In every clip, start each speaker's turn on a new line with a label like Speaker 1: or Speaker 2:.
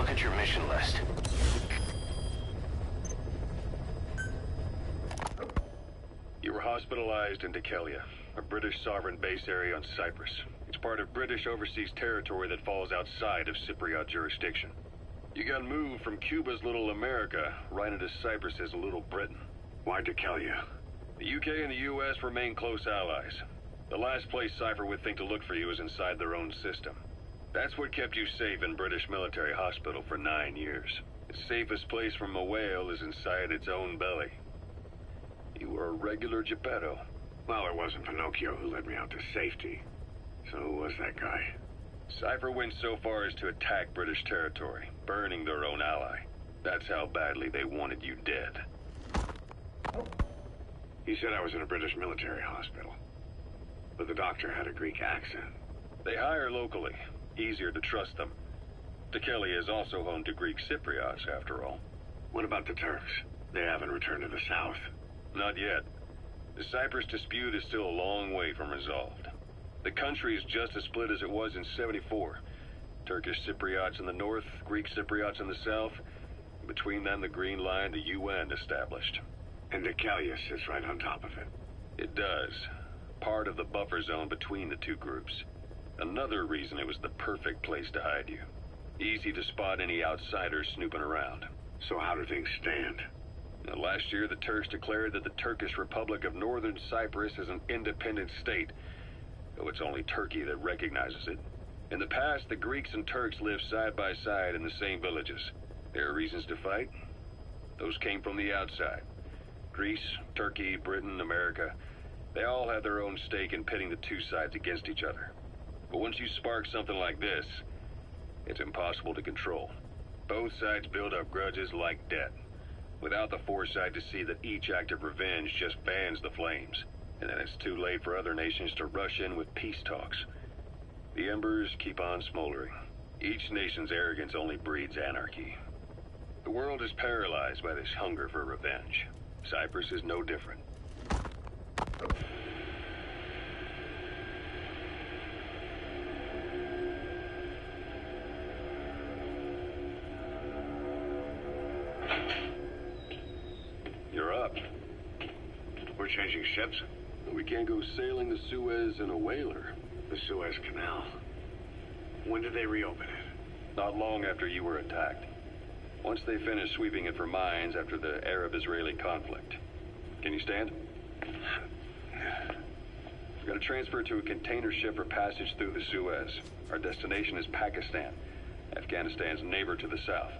Speaker 1: look at your mission list.
Speaker 2: You were hospitalized in Decalia, a British sovereign base area on Cyprus. It's part of British overseas territory that falls outside of Cypriot jurisdiction. You got moved from Cuba's Little America right into Cyprus's Little Britain.
Speaker 3: Why Decalia?
Speaker 2: The UK and the US remain close allies. The last place Cypher would think to look for you is inside their own system. That's what kept you safe in British military hospital for 9 years. The safest place from a whale is inside its own belly. You were a regular Geppetto.
Speaker 3: Well, it wasn't Pinocchio who led me out to safety. So who was that guy?
Speaker 2: Cypher went so far as to attack British territory, burning their own ally. That's how badly they wanted you dead.
Speaker 3: He said I was in a British military hospital. But the doctor had a Greek accent.
Speaker 2: They hire locally. Easier to trust them. Decalia is also home to Greek Cypriots, after all.
Speaker 3: What about the Turks? They haven't returned to the south.
Speaker 2: Not yet. The Cyprus dispute is still a long way from resolved. The country is just as split as it was in '74. Turkish Cypriots in the north, Greek Cypriots in the south. Between them, the Green Line, the UN established.
Speaker 3: And Decalia sits right on top of it.
Speaker 2: It does. Part of the buffer zone between the two groups. Another reason it was the perfect place to hide you. Easy to spot any outsiders snooping around.
Speaker 3: So how do things stand?
Speaker 2: Now, last year, the Turks declared that the Turkish Republic of Northern Cyprus is an independent state, though it's only Turkey that recognizes it. In the past, the Greeks and Turks lived side by side in the same villages. There are reasons to fight. Those came from the outside. Greece, Turkey, Britain, America, they all have their own stake in pitting the two sides against each other. But once you spark something like this, it's impossible to control. Both sides build up grudges like debt, without the foresight to see that each act of revenge just fans the flames, and then it's too late for other nations to rush in with peace talks. The embers keep on smoldering. Each nation's arrogance only breeds anarchy. The world is paralyzed by this hunger for revenge. Cyprus is no different. You're up.
Speaker 3: We're changing ships?
Speaker 2: We can't go sailing the Suez in a whaler.
Speaker 3: The Suez Canal. When did they reopen it?
Speaker 2: Not long after you were attacked. Once they finished sweeping it for mines after the Arab-Israeli conflict. Can you stand? We're going to transfer to a container ship for passage through the Suez. Our destination is Pakistan, Afghanistan's neighbor to the south.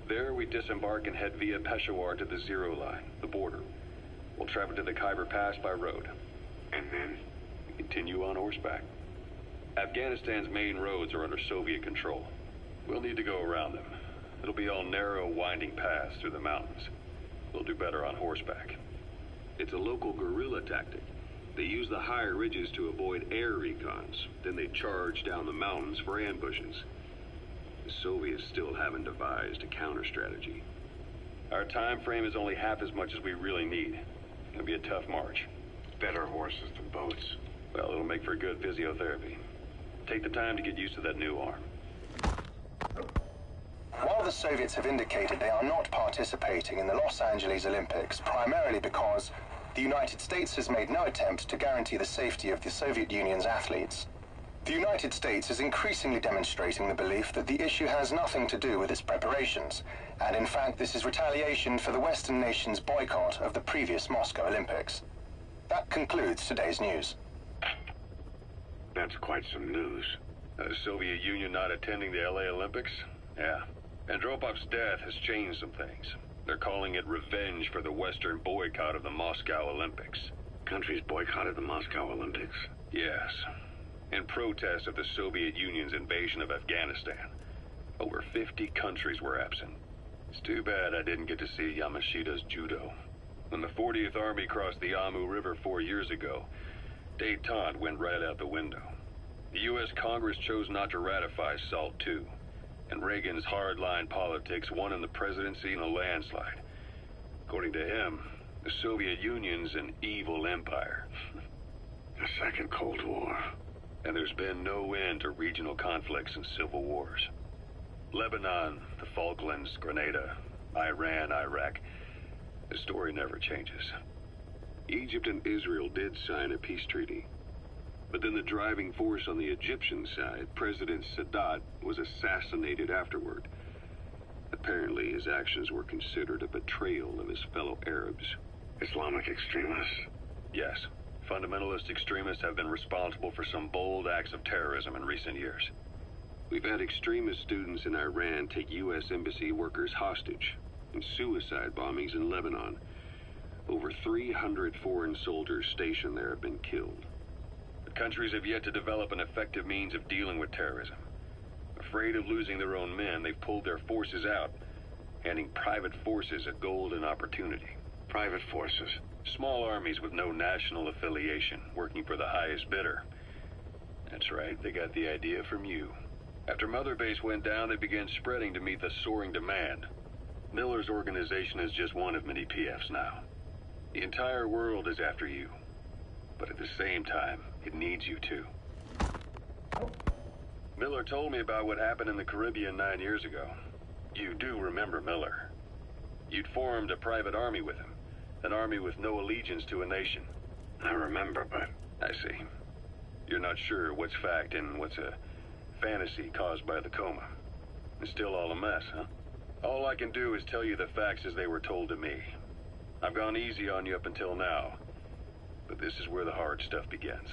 Speaker 2: There, we disembark and head via Peshawar to the Zero Line, the border. We'll travel to the Khyber Pass by road.
Speaker 3: And then?
Speaker 2: We continue on horseback. Afghanistan's main roads are under Soviet control. We'll need to go around them. It'll be all narrow, winding paths through the mountains. We'll do better on horseback. It's a local guerrilla tactic. They use the higher ridges to avoid air recons. Then they charge down the mountains for ambushes. The Soviets still haven't devised a counter-strategy. Our time frame is only half as much as we really need. It'll be a tough march.
Speaker 3: Better horses than boats.
Speaker 2: Well, it'll make for good physiotherapy. Take the time to get used to that new arm.
Speaker 4: While the Soviets have indicated they are not participating in the Los Angeles Olympics, primarily because the United States has made no attempt to guarantee the safety of the Soviet Union's athletes, the United States is increasingly demonstrating the belief that the issue has nothing to do with its preparations, and in fact this is retaliation for the Western nations' boycott of the previous Moscow Olympics. That concludes today's news.
Speaker 3: That's quite some news.
Speaker 2: The Soviet Union not attending the LA Olympics? Yeah. Andropov's death has changed some things. They're calling it revenge for the Western boycott of the Moscow Olympics.
Speaker 3: Countries boycotted the Moscow Olympics?
Speaker 2: Yes. In protest of the Soviet Union's invasion of Afghanistan. Over 50 countries were absent. It's too bad I didn't get to see Yamashita's judo. When the 40th Army crossed the Amu River 4 years ago, détente went right out the window. The U.S. Congress chose not to ratify SALT II. And Reagan's hardline politics won him the presidency in a landslide. According to him, the Soviet Union's an evil empire.
Speaker 3: The Second Cold War.
Speaker 2: And there's been no end to regional conflicts and civil wars. Lebanon, the Falklands, Grenada, Iran, Iraq. The story never changes.
Speaker 3: Egypt and Israel did sign a peace treaty. But then the driving force on the Egyptian side, President Sadat, was assassinated afterward. Apparently, his actions were considered a betrayal of his fellow Arabs.
Speaker 1: Islamic extremists?
Speaker 2: Yes. Fundamentalist extremists have been responsible for some bold acts of terrorism in recent years.
Speaker 3: We've had extremist students in Iran take U.S. embassy workers hostage, and suicide bombings in Lebanon. Over 300 foreign soldiers stationed there have been killed.
Speaker 2: But countries have yet to develop an effective means of dealing with terrorism. Afraid of losing their own men, they've pulled their forces out, handing private forces a golden opportunity.
Speaker 1: Private forces?
Speaker 2: Small armies with no national affiliation, working for the highest bidder. That's right, they got the idea from you. After Mother Base went down, they began spreading to meet the soaring demand. Miller's organization is just one of many PFs now. The entire world is after you. But at the same time, it needs you too. Miller told me about what happened in the Caribbean 9 years ago. You do remember Miller. You'd formed a private army with him. An army with no allegiance to a nation.
Speaker 1: I remember, but...
Speaker 2: I see. You're not sure what's fact and what's a fantasy caused by the coma. It's still all a mess, huh? All I can do is tell you the facts as they were told to me. I've gone easy on you up until now, but this is where the hard stuff begins.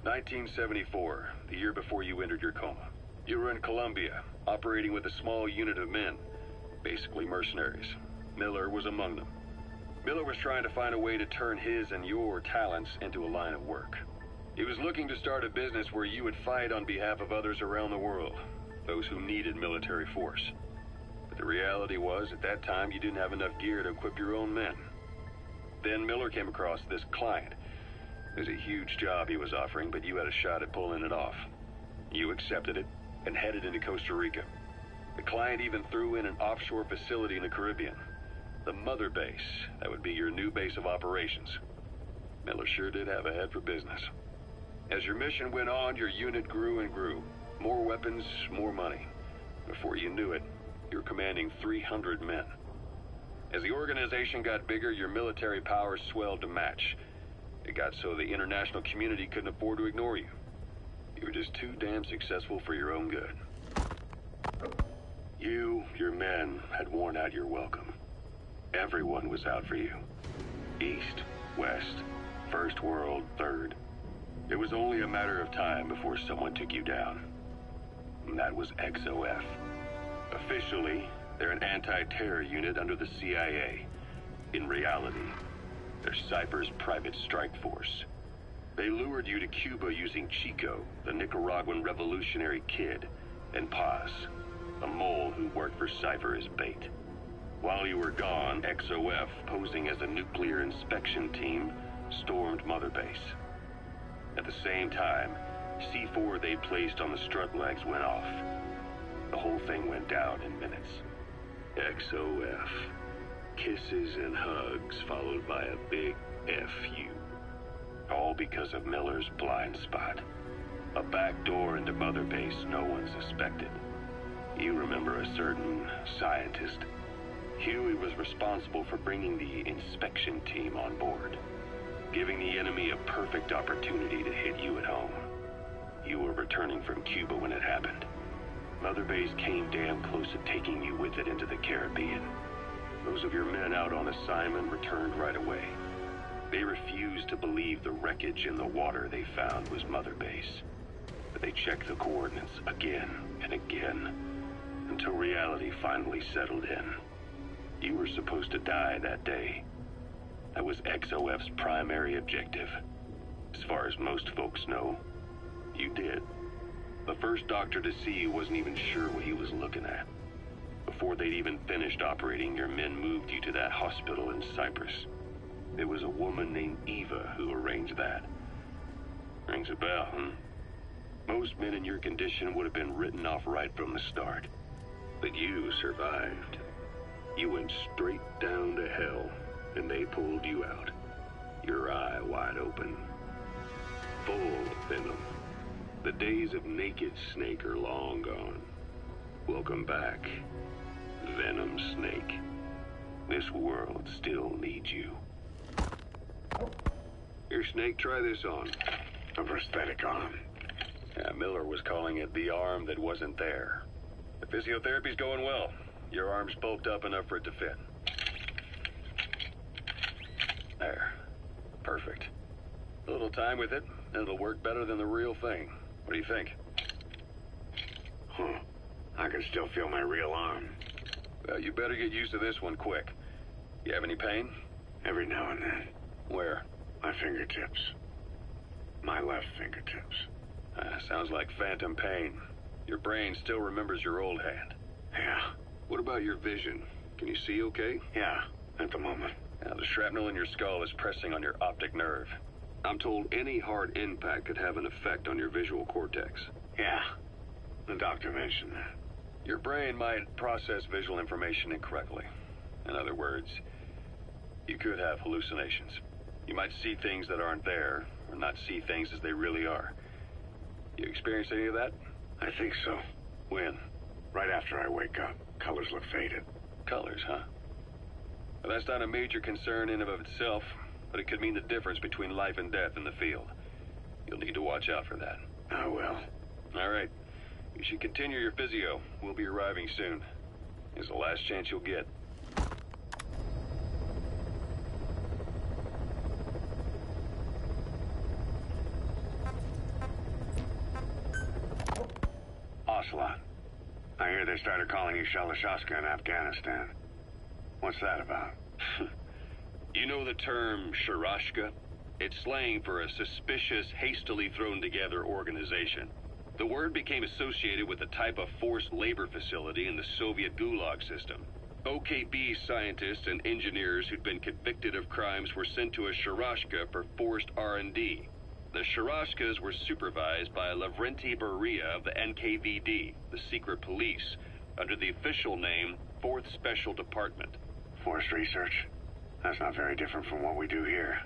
Speaker 2: 1974, the year before you entered your coma. You were in Colombia, operating with a small unit of men, basically mercenaries. Miller was among them. Miller was trying to find a way to turn his and your talents into a line of work. He was looking to start a business where you would fight on behalf of others around the world, those who needed military force. But the reality was, at that time, you didn't have enough gear to equip your own men. Then Miller came across this client. It was a huge job he was offering, but you had a shot at pulling it off. You accepted it and headed into Costa Rica. The client even threw in an offshore facility in the Caribbean. The Mother Base, that would be your new base of operations. Miller sure did have a head for business. As your mission went on, your unit grew and grew. More weapons, more money. Before you knew it, you were commanding 300 men. As the organization got bigger, your military powers swelled to match. It got so the international community couldn't afford to ignore you. You were just too damn successful for your own good.
Speaker 3: You, your men, had worn out your welcome. Everyone was out for you. East, West, First World, Third. It was only a matter of time before someone took you down. And that was XOF. Officially, they're an anti-terror unit under the CIA. In reality, they're Cyprus' private strike force. They lured you to Cuba using Chico, the Nicaraguan revolutionary kid, and Paz, a mole who worked for Cypher as bait. While you were gone, XOF, posing as a nuclear inspection team, stormed Mother Base. At the same time, C4 they placed on the strut legs went off. The whole thing went down in minutes. XOF. Kisses and hugs followed by a big FU. All because of Miller's blind spot. A back door into Mother Base no one suspected. You remember a certain scientist. Huey was responsible for bringing the inspection team on board, giving the enemy a perfect opportunity to hit you at home. You were returning from Cuba when it happened. Mother Base came damn close to taking you with it into the Caribbean. Those of your men out on assignment returned right away. They refused to believe the wreckage in the water they found was Mother Base. But they checked the coordinates again and again, until reality finally settled in. You were supposed to die that day. That was XOF's primary objective. As far as most folks know, you did. The first doctor to see you wasn't even sure what he was looking at. Before they'd even finished operating, your men moved you to that hospital in Cyprus. It was a woman named Eva who arranged that. Rings a bell, huh? Most men in your condition would have been written off right from the start. But you survived. You went straight down to hell, and they pulled you out. Your eye wide open. Full venom. The days of naked snake are long gone. Welcome back, Venom Snake. This world still needs you. Here, Snake, try this on.
Speaker 1: A prosthetic arm.
Speaker 2: Yeah, Miller was calling it the arm that wasn't there. The physiotherapy's going well. Your arm's bulked up enough for it to fit. There. Perfect. A little time with it, and it'll work better than the real thing. What do you think?
Speaker 1: Huh. I can still feel my real arm.
Speaker 2: Well, you better get used to this one quick. You have any pain?
Speaker 1: Every now and then.
Speaker 2: Where?
Speaker 1: My fingertips. My left fingertips.
Speaker 2: Sounds like phantom pain. Your brain still remembers your old hand.
Speaker 1: Yeah.
Speaker 2: What about your vision? Can you see okay?
Speaker 1: Yeah, at the moment.
Speaker 2: Now, the shrapnel in your skull is pressing on your optic nerve. I'm told any hard impact could have an effect on your visual cortex.
Speaker 1: Yeah. The doctor mentioned that.
Speaker 2: Your brain might process visual information incorrectly. In other words, you could have hallucinations. You might see things that aren't there, or not see things as they really are. You experience any of that?
Speaker 1: I think so.
Speaker 2: When?
Speaker 1: Right after I wake up. Colors look faded.
Speaker 2: Colors, huh? Well, that's not a major concern in and of itself, but it could mean the difference between life and death in the field. You'll need to watch out for that.
Speaker 1: I will.
Speaker 2: All right. You should continue your physio. We'll be arriving soon. It's the last chance you'll get.
Speaker 1: Ocelot. I hear they started calling you Shalashaska in Afghanistan. What's that about?
Speaker 2: You know the term Sharashka? It's slang for a suspicious, hastily thrown together organization. The word became associated with a type of forced labor facility in the Soviet Gulag system. OKB scientists and engineers who'd been convicted of crimes were sent to a Sharashka for forced R&D. The Sharashkas were supervised by Lavrenti Beria of the NKVD, the secret police, under the official name 4th Special Department.
Speaker 1: Forced research? That's not very different from what we do here.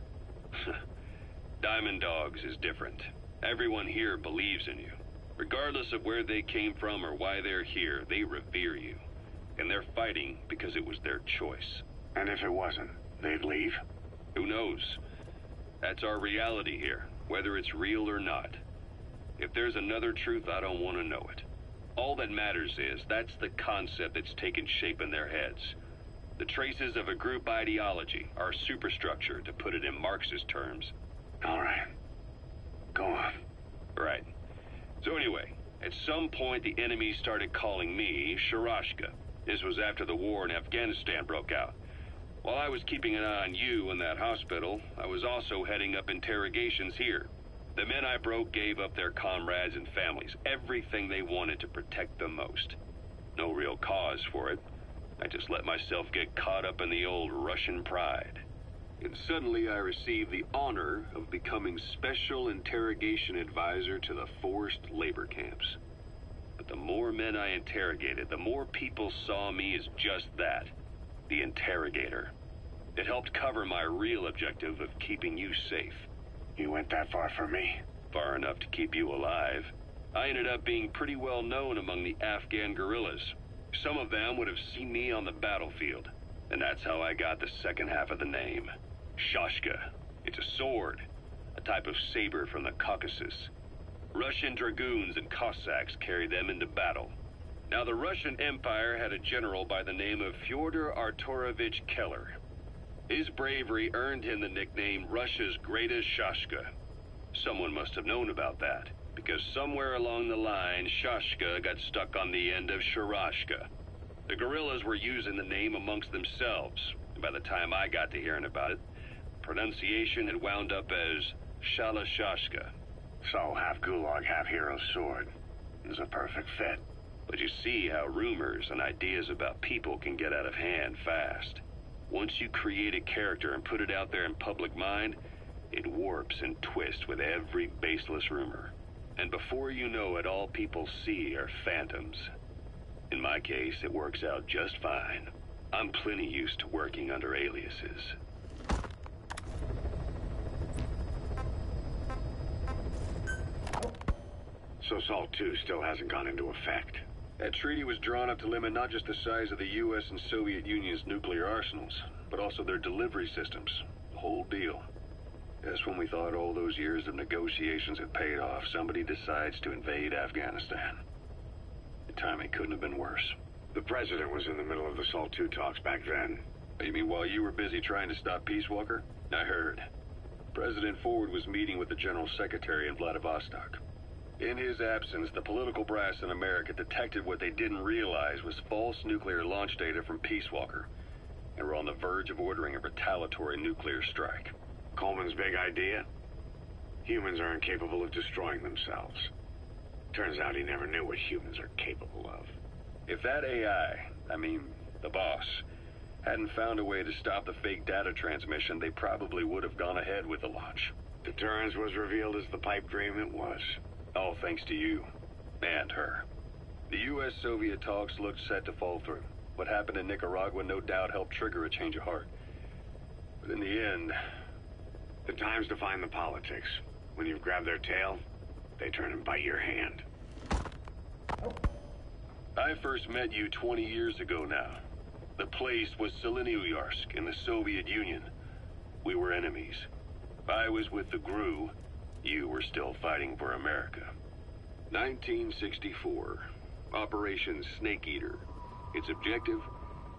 Speaker 2: Diamond Dogs is different. Everyone here believes in you. Regardless of where they came from or why they're here, they revere you. And they're fighting because it was their choice.
Speaker 1: And if it wasn't, they'd leave?
Speaker 2: Who knows? That's our reality here, whether it's real or not. If there's another truth, I don't want to know it. All that matters is that's the concept that's taken shape in their heads. The traces of a group ideology, our superstructure, to put it in Marxist terms.
Speaker 1: All right. Go on.
Speaker 2: Right. So anyway, at some point the enemy started calling me Sharashka. This was after the war in Afghanistan broke out. While I was keeping an eye on you in that hospital, I was also heading up interrogations here. The men I broke gave up their comrades and families, everything they wanted to protect them most. No real cause for it. I just let myself get caught up in the old Russian pride. And suddenly I received the honor of becoming Special Interrogation Advisor to the forced labor camps. But the more men I interrogated, the more people saw me as just that, the interrogator. It helped cover my real objective of keeping you safe.
Speaker 1: You went that far for me?
Speaker 2: Far enough to keep you alive. I ended up being pretty well known among the Afghan guerrillas. Some of them would have seen me on the battlefield, and that's how I got the second half of the name. Shashka. It's a sword, a type of saber from the Caucasus. Russian dragoons and Cossacks carried them into battle. Now, the Russian Empire had a general by the name of Fyodor Arturovich Keller. His bravery earned him the nickname Russia's Greatest Shashka. Someone must have known about that, because somewhere along the line, Shashka got stuck on the end of Sharashka. The guerrillas were using the name amongst themselves, and by the time I got to hearing about it, pronunciation had wound up as Shalashashka.
Speaker 1: So, half Gulag, half Hero sword. Is a perfect fit.
Speaker 2: But you see how rumors and ideas about people can get out of hand fast. Once you create a character and put it out there in public mind, it warps and twists with every baseless rumor. And before you know it, all people see are phantoms. In my case, it works out just fine. I'm plenty used to working under aliases.
Speaker 1: So Salt 2 still hasn't gone into effect.
Speaker 2: That treaty was drawn up to limit not just the size of the U.S. and Soviet Union's nuclear arsenals, but also their delivery systems. The whole deal. Just when we thought all those years of negotiations had paid off, somebody decides to invade Afghanistan. The timing couldn't have been worse.
Speaker 1: The president was in the middle of the SALT II talks back then.
Speaker 2: You mean while you were busy trying to stop Peace Walker? I heard. President Ford was meeting with the General Secretary in Vladivostok. In his absence, the political brass in America detected what they didn't realize was false nuclear launch data from Peace Walker, and were on the verge of ordering a retaliatory nuclear strike.
Speaker 1: Coleman's big idea? Humans are incapable of destroying themselves. Turns out he never knew what humans are capable of.
Speaker 2: If that AI, the boss, hadn't found a way to stop the fake data transmission, they probably would have gone ahead with the launch.
Speaker 1: Deterrence was revealed as the pipe dream it was.
Speaker 2: All thanks to you. And her. The U.S.-Soviet talks looked set to fall through. What happened in Nicaragua no doubt helped trigger a change of heart. But in the end...
Speaker 1: The times define the politics. When you've grabbed their tail, they turn and bite your hand.
Speaker 2: I first met you 20 years ago now. The place was Selenouyarsk in the Soviet Union. We were enemies. I was with the GRU. You were still fighting for America. 1964. Operation Snake Eater. Its objective?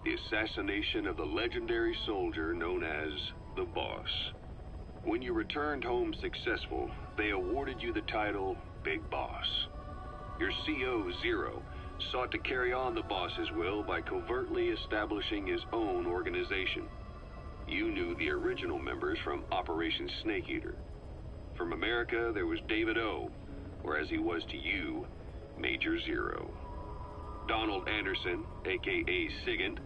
Speaker 2: The assassination of the legendary soldier known as the Boss. When you returned home successful, they awarded you the title Big Boss. Your CO, Zero, sought to carry on the boss's will by covertly establishing his own organization. You knew the original members from Operation Snake Eater. From America, there was David O., or as he was to you, Major Zero. Donald Anderson, a.k.a. Sigint.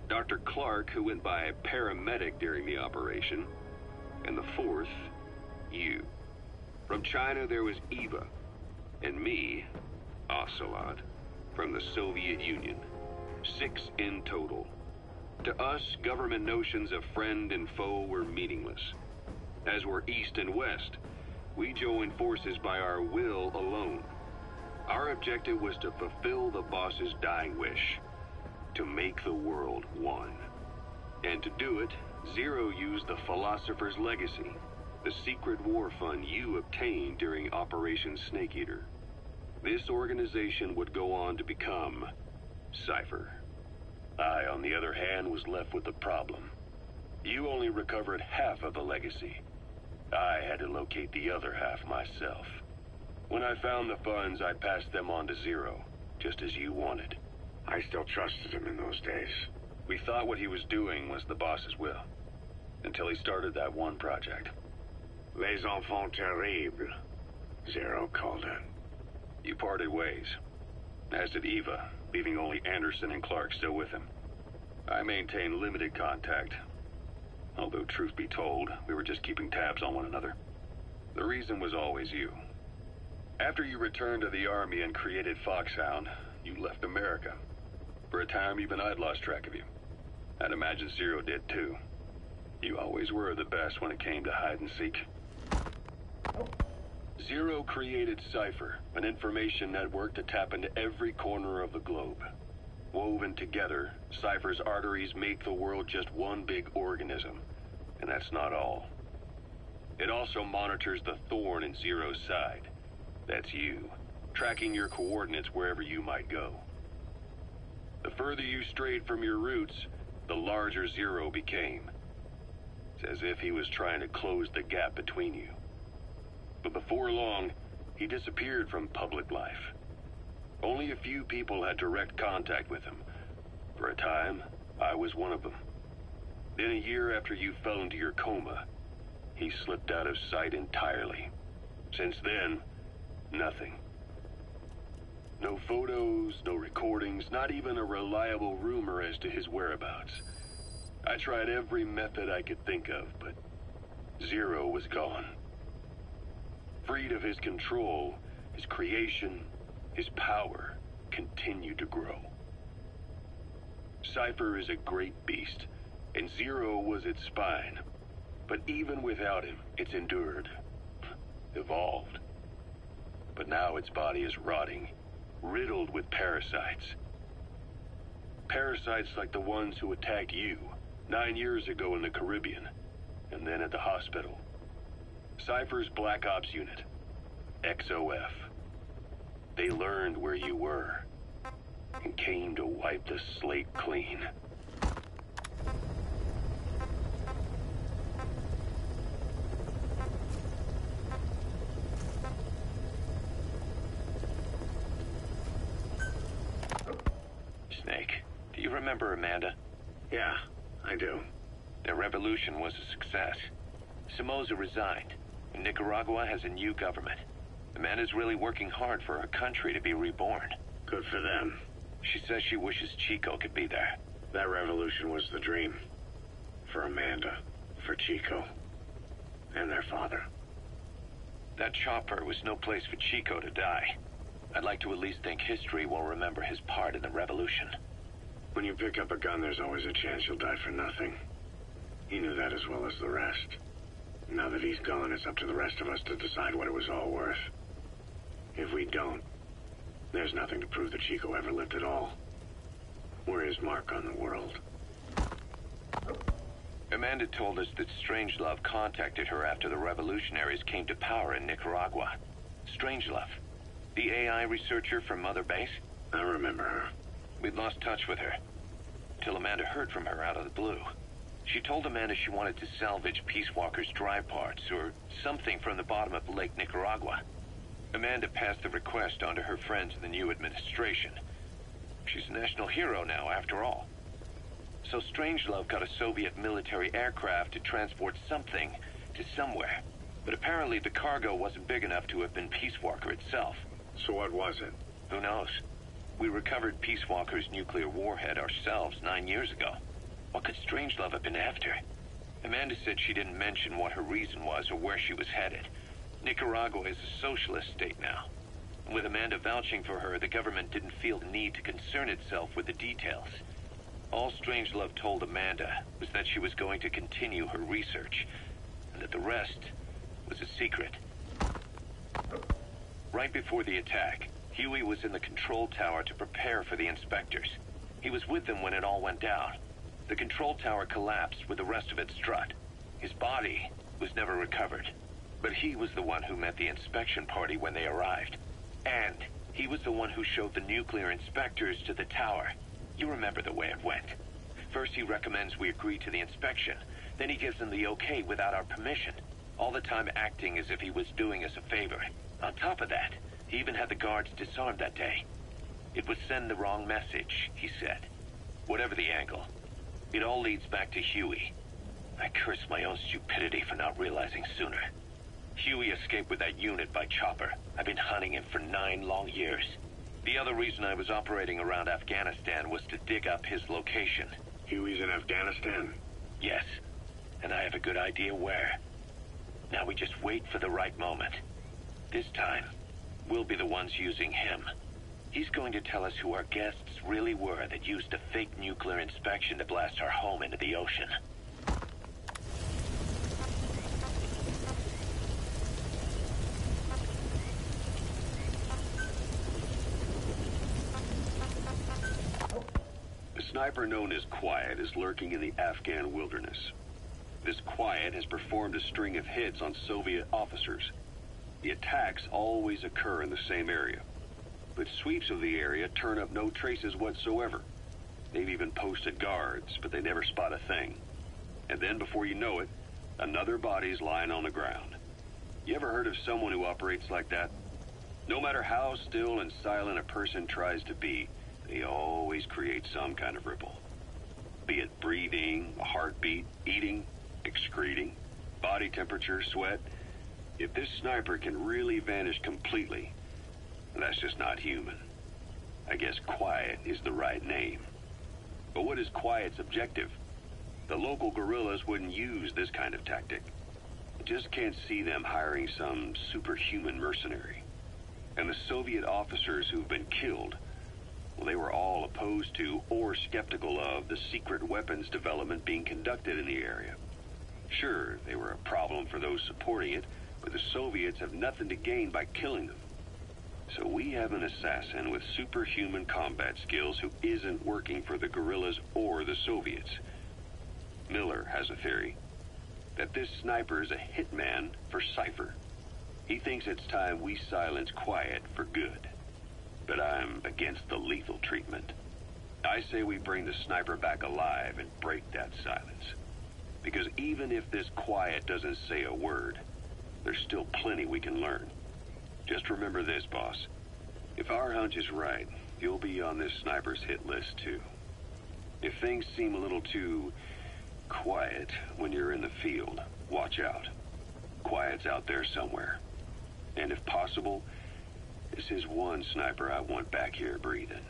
Speaker 2: Dr. Clark, who went by paramedic during the operation. And the fourth, you. From China, there was Eva. And me, Ocelot, from the Soviet Union. 6 in total. To us, government notions of friend and foe were meaningless. As were East and West, we joined forces by our will alone. Our objective was to fulfill the boss's dying wish, to make the world one. And to do it, Zero used the Philosopher's Legacy, the secret war fund you obtained during Operation Snake Eater. This organization would go on to become Cypher. I, on the other hand, was left with the problem. You only recovered half of the legacy. I had to locate the other half myself. When I found the funds, I passed them on to Zero, just as you wanted.
Speaker 1: I still trusted him in those days.
Speaker 2: We thought what he was doing was the boss's will, until he started that one project.
Speaker 1: Les enfants terribles, Zero called it.
Speaker 2: You parted ways, as did Eva, leaving only Anderson and Clark still with him. I maintained limited contact, although truth be told, we were just keeping tabs on one another. The reason was always you. After you returned to the Army and created Foxhound, you left America. For a time, even I'd lost track of you. I'd imagine Zero did too. You always were the best when it came to hide and seek. Zero created Cypher, an information network to tap into every corner of the globe. Woven together, Cypher's arteries make the world just one big organism. And that's not all. It also monitors the thorn in Zero's side. That's you, tracking your coordinates wherever you might go. The further you strayed from your roots, the larger Zero became. It's as if he was trying to close the gap between you. But before long, he disappeared from public life. Only a few people had direct contact with him. For a time, I was one of them. Then a year after you fell into your coma, he slipped out of sight entirely. Since then, nothing. No photos, no recordings, not even a reliable rumor as to his whereabouts. I tried every method I could think of, but Zero was gone. Freed of his control, his creation, his power continued to grow. Cypher is a great beast, and Zero was its spine. But even without him, it's endured, evolved. But now its body is rotting,
Speaker 3: riddled with parasites. Parasites like the ones who attacked you 9 years ago in the Caribbean, and then at the hospital. Cypher's Black Ops Unit, XOF. They learned where you were, and came to wipe the slate clean.
Speaker 2: Snake, do you remember Amanda?
Speaker 1: Yeah, I do.
Speaker 2: Their revolution was a success. Somoza resigned, and Nicaragua has a new government. Amanda's really working hard for her country to be reborn.
Speaker 1: Good for them.
Speaker 2: She says she wishes Chico could be there.
Speaker 1: That revolution was the dream. For Amanda, for Chico, and their father.
Speaker 2: That chopper was no place for Chico to die. I'd like to at least think history will remember his part in the revolution.
Speaker 1: When you pick up a gun, there's always a chance you'll die for nothing. He knew that as well as the rest. Now that he's gone, it's up to the rest of us to decide what it was all worth. If we don't, there's nothing to prove that Chico ever lived at all. We're his mark on the world.
Speaker 2: Amanda told us that Strangelove contacted her after the revolutionaries came to power in Nicaragua. Strangelove, the AI researcher from Mother Base?
Speaker 1: I remember her.
Speaker 2: We'd lost touch with her, till Amanda heard from her out of the blue. She told Amanda she wanted to salvage Peace Walker's dry parts, or something from the bottom of Lake Nicaragua. Amanda passed the request on to her friends in the new administration. She's a national hero now, after all. So Strangelove got a Soviet military aircraft to transport something to somewhere. But apparently the cargo wasn't big enough to have been Peace Walker itself.
Speaker 1: So what was it?
Speaker 2: Who knows? We recovered Peace Walker's nuclear warhead ourselves 9 years ago. What could Strangelove have been after? Amanda said she didn't mention what her reason was or where she was headed. Nicaragua is a socialist state now. And with Amanda vouching for her, the government didn't feel the need to concern itself with the details. All Strangelove told Amanda was that she was going to continue her research, and that the rest was a secret. Right before the attack, Huey was in the control tower to prepare for the inspectors. He was with them when it all went down. The control tower collapsed with the rest of it struck. His body was never recovered. But he was the one who met the inspection party when they arrived. And he was the one who showed the nuclear inspectors to the tower. You remember the way it went. First he recommends we agree to the inspection. Then he gives them the okay without our permission. All the time acting as if he was doing us a favor. On top of that, he even had the guards disarmed that day. It would send the wrong message, he said. Whatever the angle, it all leads back to Huey. I curse my own stupidity for not realizing sooner. Huey escaped with that unit by chopper. I've been hunting him for 9 long years. The other reason I was operating around Afghanistan was to dig up his location.
Speaker 1: Huey's in Afghanistan?
Speaker 2: Yes, and I have a good idea where. Now we just wait for the right moment. This time, we'll be the ones using him. He's going to tell us who our guests really were that used a fake nuclear inspection to blast our home into the ocean.
Speaker 3: The sniper known as Quiet is lurking in the Afghan wilderness. This Quiet has performed a string of hits on Soviet officers. The attacks always occur in the same area, but sweeps of the area turn up no traces whatsoever. They've even posted guards, but they never spot a thing. And then before you know it, another body's lying on the ground. You ever heard of someone who operates like that? No matter how still and silent a person tries to be, they always create some kind of ripple. Be it breathing, a heartbeat, eating, excreting, body temperature, sweat. If this sniper can really vanish completely, that's just not human. I guess Quiet is the right name. But what is Quiet's objective? The local guerrillas wouldn't use this kind of tactic. I just can't see them hiring some superhuman mercenary. And the Soviet officers who've been killed, well, they were all opposed to or skeptical of the secret weapons development being conducted in the area. Sure, they were a problem for those supporting it, but the Soviets have nothing to gain by killing them. So we have an assassin with superhuman combat skills who isn't working for the guerrillas or the Soviets. Miller has a theory that this sniper is a hitman for Cypher. He thinks it's time we silence Quiet for good. But I'm against the lethal treatment. I say we bring the sniper back alive and break that silence. Because even if this Quiet doesn't say a word, there's still plenty we can learn. Just remember this, boss. If our hunch is right, you'll be on this sniper's hit list too. If things seem a little too quiet when you're in the field, watch out. Quiet's out there somewhere. And if possible, this is one sniper I want back here breathing.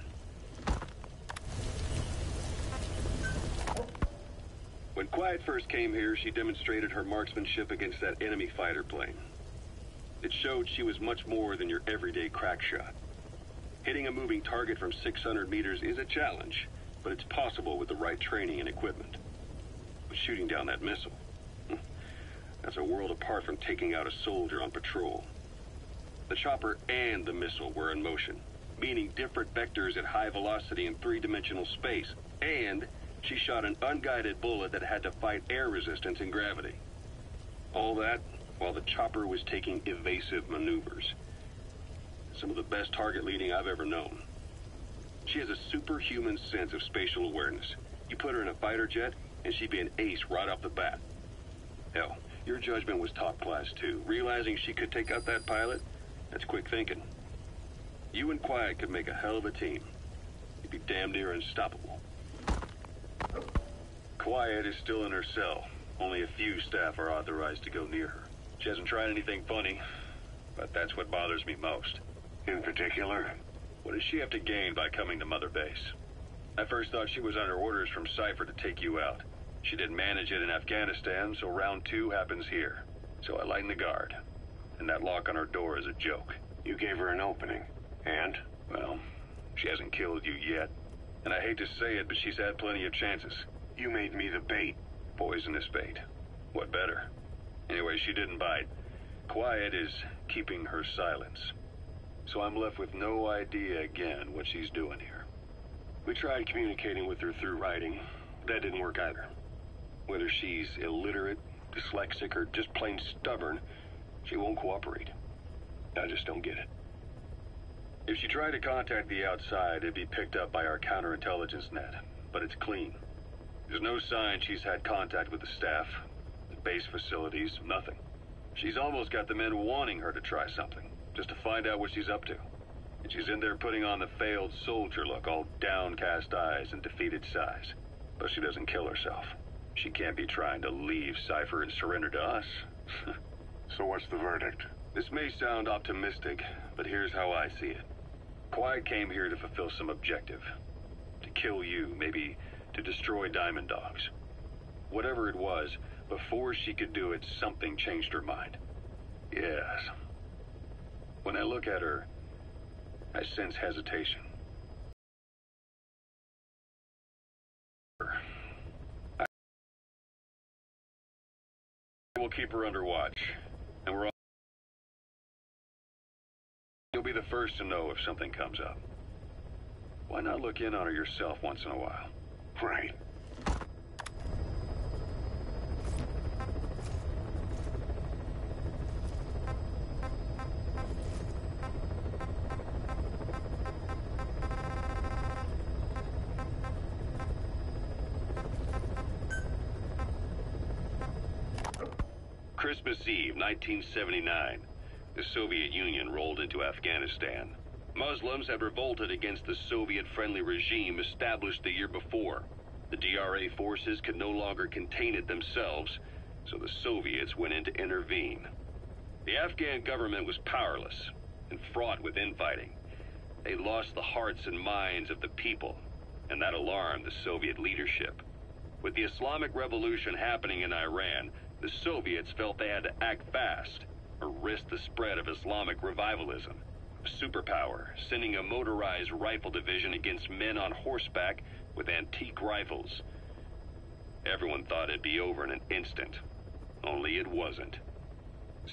Speaker 2: When Quiet first came here, she demonstrated her marksmanship against that enemy fighter plane. It showed she was much more than your everyday crack shot. Hitting a moving target from 600 meters is a challenge, but it's possible with the right training and equipment. But shooting down that missile, that's a world apart from taking out a soldier on patrol. The chopper and the missile were in motion, meaning different vectors at high velocity in three-dimensional space, and she shot an unguided bullet that had to fight air resistance and gravity. All that while the chopper was taking evasive maneuvers. Some of the best target leading I've ever known. She has a superhuman sense of spatial awareness. You put her in a fighter jet, and she'd be an ace right off the bat. Hell, your judgment was top class too. Realizing she could take out that pilot, that's quick thinking. You and Quiet could make a hell of a team. You'd be damn near unstoppable. Quiet is still in her cell. Only a few staff are authorized to go near her. She hasn't tried anything funny, but that's what bothers me most.
Speaker 1: In particular?
Speaker 2: What does she have to gain by coming to Mother Base? I first thought she was under orders from Cypher to take you out. She didn't manage it in Afghanistan, so round 2 happens here. So I lighten the guard. And that lock on her door is a joke.
Speaker 1: You gave her an opening. And?
Speaker 2: Well, she hasn't killed you yet. And I hate to say it, but she's had plenty of chances.
Speaker 1: You made me the bait.
Speaker 2: Poisonous bait. What better? Anyway, she didn't bite. Quiet is keeping her silence. So I'm left with no idea again what she's doing here.
Speaker 3: We tried communicating with her through writing. That didn't work either. Whether she's illiterate, dyslexic, or just plain stubborn, she won't cooperate. I just don't get it.
Speaker 2: If she tried to contact the outside, it'd be picked up by our counterintelligence net. But it's clean. There's no sign she's had contact with the staff, the base facilities, nothing. She's almost got the men wanting her to try something, just to find out what she's up to. And she's in there putting on the failed soldier look, all downcast eyes and defeated sighs. But she doesn't kill herself. She can't be trying to leave Cypher and surrender to us.
Speaker 1: So what's the verdict?
Speaker 2: This may sound optimistic, but here's how I see it. Quiet came here to fulfill some objective. To kill you, maybe to destroy Diamond Dogs. Whatever it was, before she could do it, something changed her mind. Yes. When I look at her, I sense hesitation. I will keep her under watch, and you'll be the first to know if something comes up. Why not look in on her yourself once in a while?
Speaker 1: Right.
Speaker 3: Christmas Eve, 1979. The Soviet Union rolled into Afghanistan. Muslims had revolted against the Soviet-friendly regime established the year before. The DRA forces could no longer contain it themselves, so the Soviets went in to intervene. The Afghan government was powerless and fraught with infighting. They lost the hearts and minds of the people, and that alarmed the Soviet leadership. With the Islamic Revolution happening in Iran, the Soviets felt they had to act fast or risk the spread of Islamic revivalism. A superpower, sending a motorized rifle division against men on horseback with antique rifles. Everyone thought it'd be over in an instant. Only it wasn't.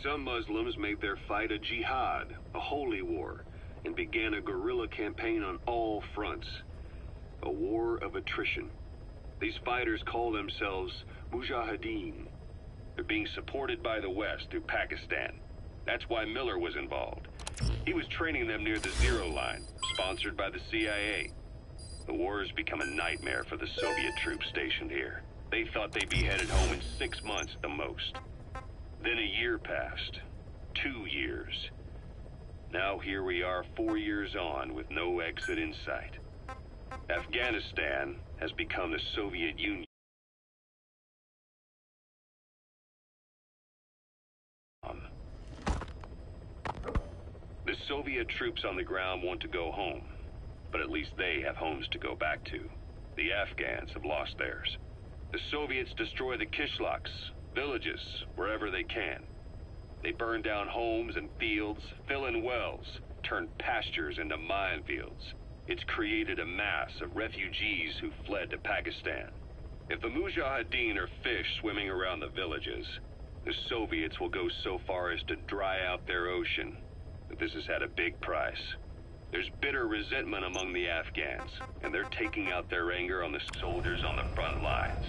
Speaker 3: Some Muslims made their fight a jihad, a holy war,
Speaker 2: and began a guerrilla campaign on all fronts. A war of attrition. These fighters call themselves Mujahideen. They're being supported by the West through Pakistan. That's why Miller was involved. He was training them near the Zero Line, sponsored by the CIA. The war has become a nightmare for the Soviet troops stationed here. They thought they'd be headed home in 6 months at the most. Then a year passed. 2 years. Now here we are 4 years on with no exit in sight. Afghanistan has become the Soviet Union. The Soviet troops on the ground want to go home, but at least they have homes to go back to. The Afghans have lost theirs. The Soviets destroy the kishlaks, villages, wherever they can. They burn down homes and fields, fill in wells, turn pastures into minefields. It's created a mass of refugees who fled to Pakistan. If the Mujahideen are fish swimming around the villages, the Soviets will go so far as to dry out their ocean. But this has had a big price. There's bitter resentment among the Afghans, and they're taking out their anger on the soldiers on the front lines.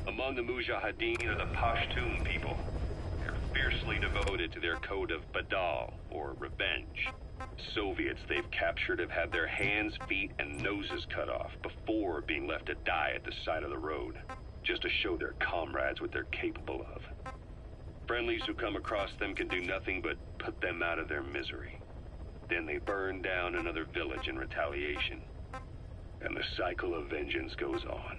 Speaker 2: Among the Mujahideen are the Pashtun people. They're fiercely devoted to their code of Badal, or revenge. Soviets they've captured have had their hands, feet, and noses cut off before being left to die at the side of the road, just to show their comrades what they're capable of. Friendlies who come across them can do nothing but put them out of their misery. Then they burn down another village in retaliation. And the cycle of vengeance goes on.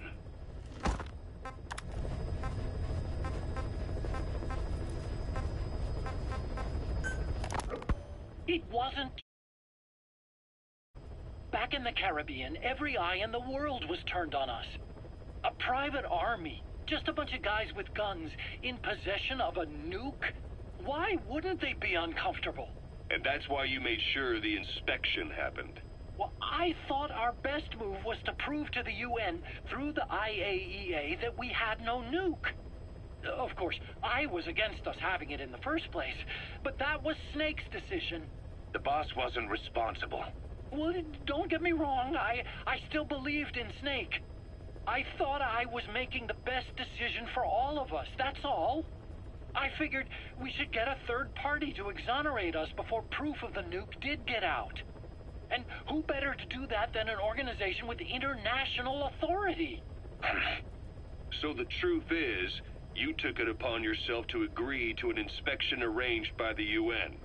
Speaker 5: It wasn't. Back in the Caribbean, every eye in the world was turned on us. A private army, just a bunch of guys with guns, in possession of a nuke? Why wouldn't they be uncomfortable?
Speaker 2: And that's why you made sure the inspection happened.
Speaker 5: Well, I thought our best move was to prove to the UN through the IAEA that we had no nuke. Of course, I was against us having it in the first place, but that was Snake's decision.
Speaker 6: The boss wasn't responsible.
Speaker 5: Well, don't get me wrong, I still believed in Snake. I thought I was making the best decision for all of us, that's all. I figured we should get a third party to exonerate us before proof of the nuke did get out. And who better to do that than an organization with international authority?
Speaker 2: So the truth is, you took it upon yourself to agree to an inspection arranged by the UN.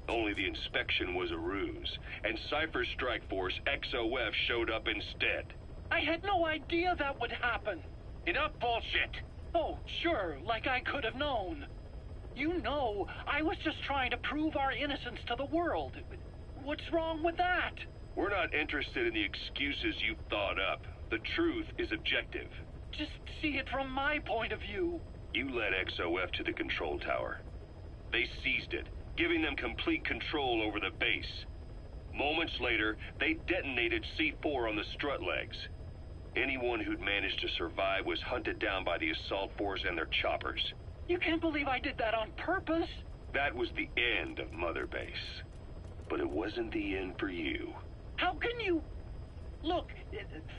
Speaker 2: Only the inspection was a ruse, and Cypher's strike force, XOF, showed up instead.
Speaker 5: I had no idea that would happen.
Speaker 6: Enough bullshit!
Speaker 5: Oh, sure, like I could have known. You know, I was just trying to prove our innocence to the world. What's wrong with that?
Speaker 2: We're not interested in the excuses you thought up. The truth is objective.
Speaker 5: Just see it from my point of view.
Speaker 2: You led XOF to the control tower. They seized it, giving them complete control over the base. Moments later, they detonated C4 on the strut legs. Anyone who'd managed to survive was hunted down by the assault force and their choppers.
Speaker 5: You can't believe I did that on purpose.
Speaker 2: That was the end of Mother Base. But it wasn't the end for you.
Speaker 5: How can you... Look,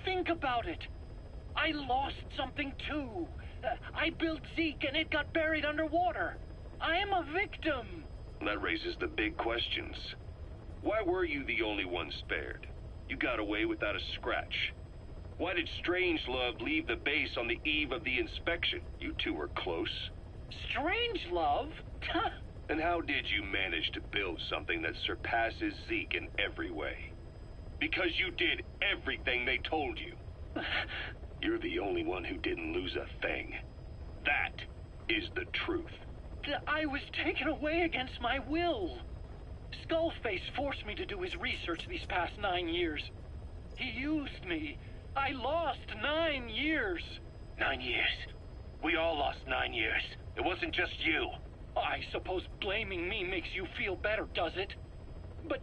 Speaker 5: think about it. I lost something too. I built Zeke and it got buried underwater. I am a victim.
Speaker 2: That raises the big questions. Why were you the only one spared? You got away without a scratch. Why did Strangelove leave the base on the eve of the inspection? You two were close.
Speaker 5: Strangelove?
Speaker 2: And how did you manage to build something that surpasses Zeke in every way? Because you did everything they told you. You're the only one who didn't lose a thing. That is the truth.
Speaker 5: I was taken away against my will. Skullface forced me to do his research these past 9 years. He used me. I lost 9 years.
Speaker 6: 9 years. We all lost 9 years. It wasn't just you.
Speaker 5: I suppose blaming me makes you feel better, does it? But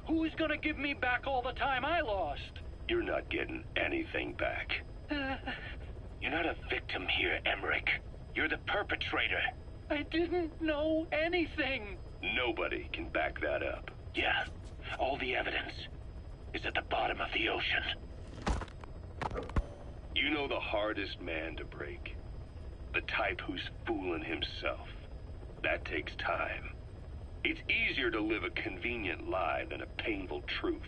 Speaker 5: who's gonna give me back all the time I lost?
Speaker 2: You're not getting anything back.
Speaker 6: You're not a victim here, Emmerich. You're the perpetrator.
Speaker 5: I didn't know anything.
Speaker 2: Nobody can back that up.
Speaker 6: Yeah, All the evidence is at the bottom of the ocean.
Speaker 3: You know the hardest man to break. The type who's fooling himself. That takes time. It's easier to live a convenient lie than a painful truth.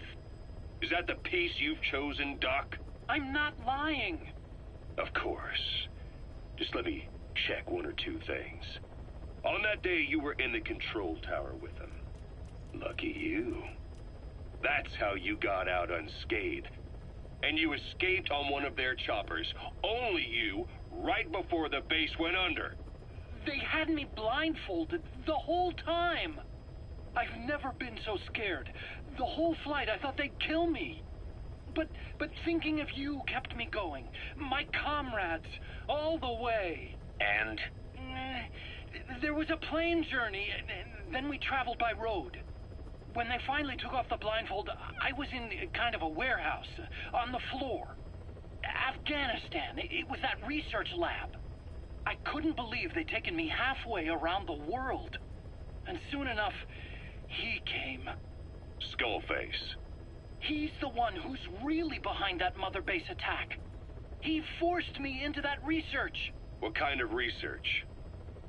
Speaker 3: Is that the piece you've chosen, Doc?
Speaker 5: I'm not lying.
Speaker 3: Of course. Just let me check one or two things. On that day, you were in the control tower with them. Lucky you. That's how you got out unscathed. And you escaped on one of their choppers. Only you, right before the base went under.
Speaker 5: They had me blindfolded the whole time. I've never been so scared. The whole flight, I thought they'd kill me. But thinking of you kept me going. My comrades, all the way.
Speaker 6: And?
Speaker 5: There was a plane journey, and then we traveled by road. When they finally took off the blindfold, I was in kind of a warehouse, on the floor. Afghanistan, it was that research lab. I couldn't believe they'd taken me halfway around the world. And soon enough, he came.
Speaker 3: Skullface.
Speaker 5: He's the one who's really behind that Mother Base attack. He forced me into that research.
Speaker 3: What kind of research?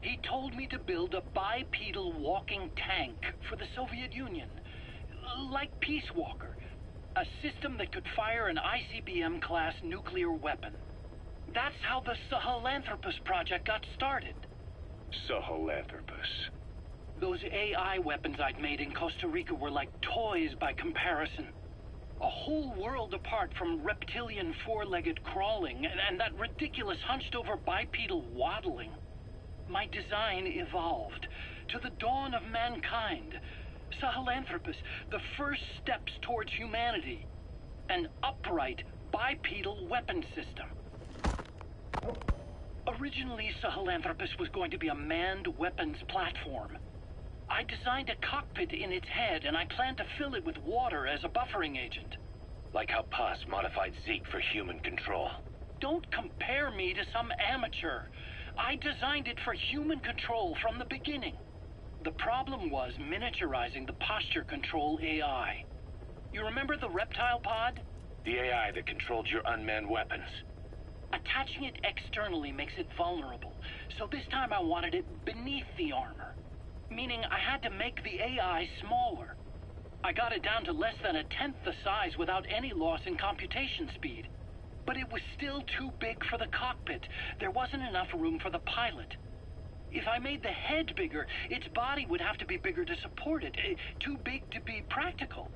Speaker 5: He told me to build a bipedal walking tank for the Soviet Union. Like Peace Walker. A system that could fire an ICBM-class nuclear weapon. That's how the Sahelanthropus project got started.
Speaker 3: Sahelanthropus.
Speaker 5: Those AI weapons I'd made in Costa Rica were like toys by comparison. A whole world apart from reptilian four-legged crawling and that ridiculous hunched-over bipedal waddling. My design evolved to the dawn of mankind. Sahelanthropus, the first steps towards humanity. An upright bipedal weapon system. Originally, Sahelanthropus was going to be a manned weapons platform. I designed a cockpit in its head, and I planned to fill it with water as a buffering agent.
Speaker 6: Like how Paz modified Zeke for human control.
Speaker 5: Don't compare me to some amateur. I designed it for human control from the beginning. The problem was miniaturizing the posture control AI. You remember the reptile pod?
Speaker 6: The AI that controlled your unmanned weapons.
Speaker 5: Attaching it externally makes it vulnerable, so this time I wanted it beneath the armor. Meaning I had to make the AI smaller. I got it down to less than 1/10 the size without any loss in computation speed. But it was still too big for the cockpit. There wasn't enough room for the pilot. If I made the head bigger, its body would have to be bigger to support it. Too big to be practical.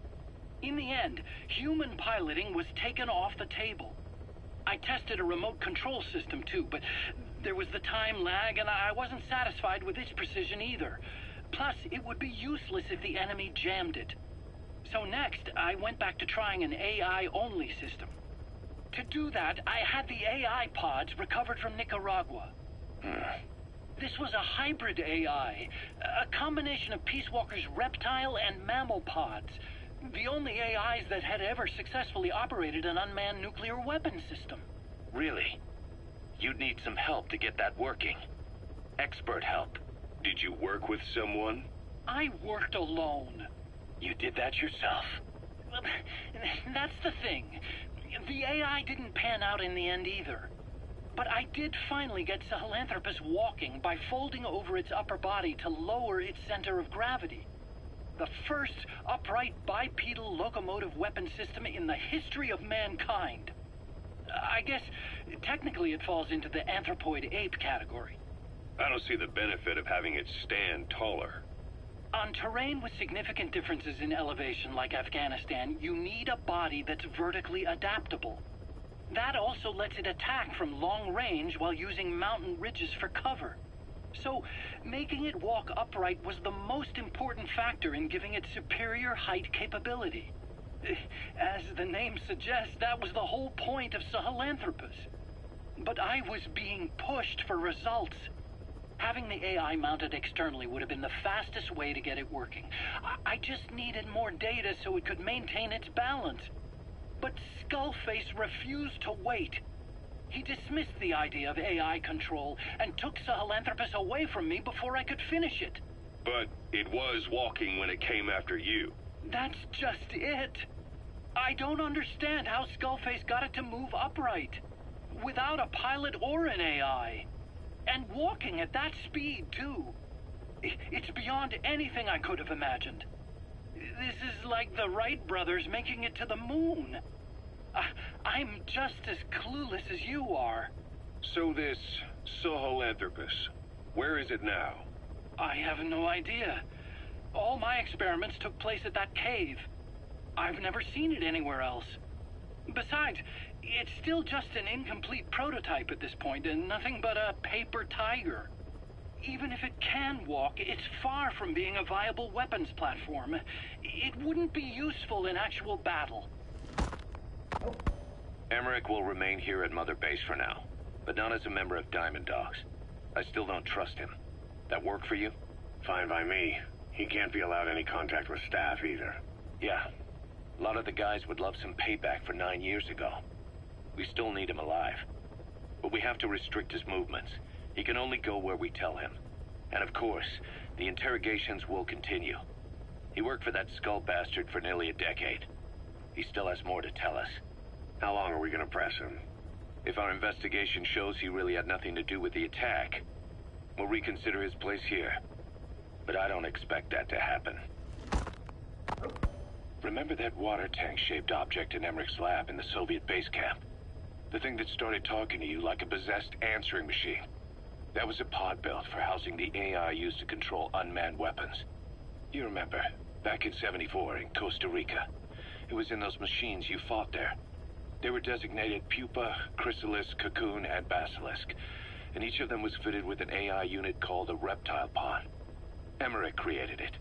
Speaker 5: In the end, human piloting was taken off the table. I tested a remote control system too, but there was the time lag, and I wasn't satisfied with its precision either. Plus, it would be useless if the enemy jammed it. So next, I went back to trying an AI-only system. To do that, I had the AI pods recovered from Nicaragua. This was a hybrid AI, a combination of Peace Walker's reptile and mammal pods. The only AIs that had ever successfully operated an unmanned nuclear weapon system.
Speaker 6: Really? You'd need some help to get that working. Expert help.
Speaker 3: Did you work with someone?
Speaker 5: I worked alone.
Speaker 6: You did that yourself?
Speaker 5: Well, that's the thing. The AI didn't pan out in the end either. But I did finally get Sahelanthropus walking by folding over its upper body to lower its center of gravity. The first upright bipedal locomotive weapon system in the history of mankind. I guess, technically it falls into the anthropoid ape category.
Speaker 3: I don't see the benefit of having it stand taller.
Speaker 5: On terrain with significant differences in elevation like Afghanistan, you need a body that's vertically adaptable. That also lets it attack from long range while using mountain ridges for cover. So, making it walk upright was the most important factor in giving it superior height capability. As the name suggests, that was the whole point of Sahelanthropus. But I was being pushed for results. Having the AI mounted externally would have been the fastest way to get it working. I just needed more data so it could maintain its balance. But Skullface refused to wait. He dismissed the idea of AI control and took Sahelanthropus away from me before I could finish it.
Speaker 3: But it was walking when it came after you.
Speaker 5: That's just it. I don't understand how Skullface got it to move upright, without a pilot or an AI. And walking at that speed, too. It's beyond anything I could have imagined. This is like the Wright brothers making it to the moon. I'm just as clueless as you are.
Speaker 2: So this Sahelanthropus, where is it now?
Speaker 5: I have no idea. All my experiments took place at that cave. I've never seen it anywhere else. Besides, it's still just an incomplete prototype at this point, and nothing but a paper tiger. Even if it can walk, it's far from being a viable weapons platform. It wouldn't be useful in actual battle.
Speaker 6: Emmerich will remain here at Mother Base for now, but not as a member of Diamond Dogs. I still don't trust him. That work for you?
Speaker 1: Fine by me. He can't be allowed any contact with staff either.
Speaker 6: Yeah. A lot of the guys would love some payback for 9 years ago. We still need him alive. But we have to restrict his movements. He can only go where we tell him. And of course, the interrogations will continue. He worked for that skull bastard for nearly a decade. He still has more to tell us.
Speaker 1: How long are we gonna press him?
Speaker 6: If our investigation shows he really had nothing to do with the attack, we'll reconsider his place here. But I don't expect that to happen. Remember that water tank-shaped object in Emmerich's lab in the Soviet base camp? The thing that started talking to you like a possessed answering machine. That was a pod built for housing the AI used to control unmanned weapons. You remember, back in '74 in Costa Rica. It was in those machines you fought there. They were designated Pupa, Chrysalis, Cocoon, and Basilisk, and each of them was fitted with an AI unit called a reptile pod. Emmerich created it.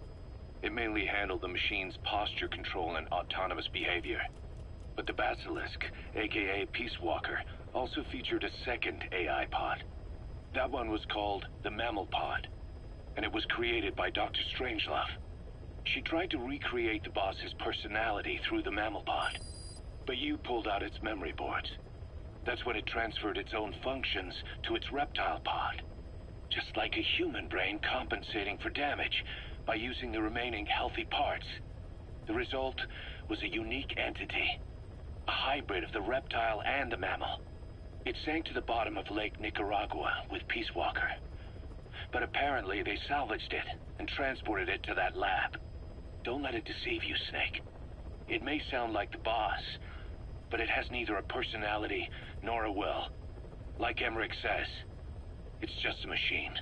Speaker 6: It mainly handled the machine's posture control and autonomous behavior. But the Basilisk, aka Peace Walker, also featured a second AI pod. That one was called the Mammal Pod, and it was created by Dr. Strangelove. She tried to recreate the boss's personality through the Mammal Pod, but you pulled out its memory boards. That's when it transferred its own functions to its reptile pod. Just like a human brain compensating for damage by using the remaining healthy parts. The result was a unique entity, a hybrid of the reptile and the mammal. It sank to the bottom of Lake Nicaragua with Peace Walker. But apparently they salvaged it and transported it to that lab. Don't let it deceive you, Snake. It may sound like the boss, but it has neither a personality nor a will. Like Emmerich says, it's just a machine.